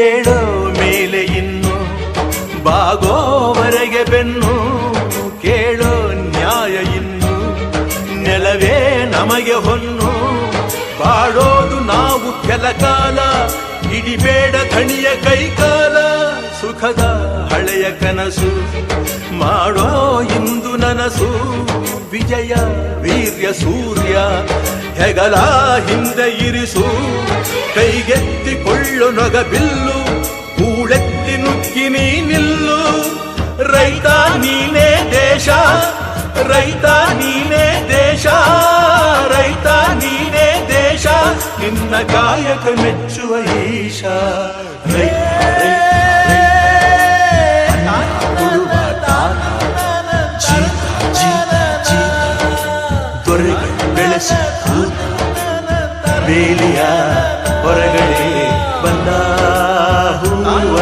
ಏಳೋ ಮೇಲೆ ಇನ್ನು ಬಾಗೋವರೆಗೆ ಬೆನ್ನು ಕೇಳೋ ನ್ಯಾಯ ಇನ್ನು ನೆಲವೇ ನಮಗೆ ಹೊನ್ನು ಬಾಳೋದು ನಾವು ಕೆಲ ಕಾಲ ಹಿಡಿಬೇಡ ಧಣಿಯ ಕೈಕಾಲ ಸುಖದ ಹಳೆಯ ಕನಸು ಮಾಡೋ ಇಂದು ನನಸು ವಿಜಯ ವೀರ್ಯ ಸೂರ್ಯ ಹೆಗಲ ಹಿಂದೆ ಇರಿಸು ಕೈಗೆತ್ತಿಕೊಳ್ಳು ನೊಗಬಿಲ್ಲು ಕೂಳೆತ್ತಿ ನುಗ್ಗಿ ನೀ ನಿಲ್ಲು ರೈತ ನೀನೇ ದೇಶ ರೈತ ನೀನೇ ದೇಶ ರೈತ ನೀನೇ ದೇಶ ನಿನ್ನ ಕಾಯಕ ಮೆಚ್ಚುವ ಈಶ ದೊರೆಗಳು ಬೆಳೆಸಿ ಬೇಲಿಯ ಹೊರಗಡೆ ಬಂದ ಹೂವ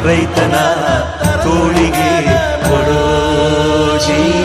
ರೈತನ ತೋಳಿಗೆ ಕೊಡೋ ಜೀವ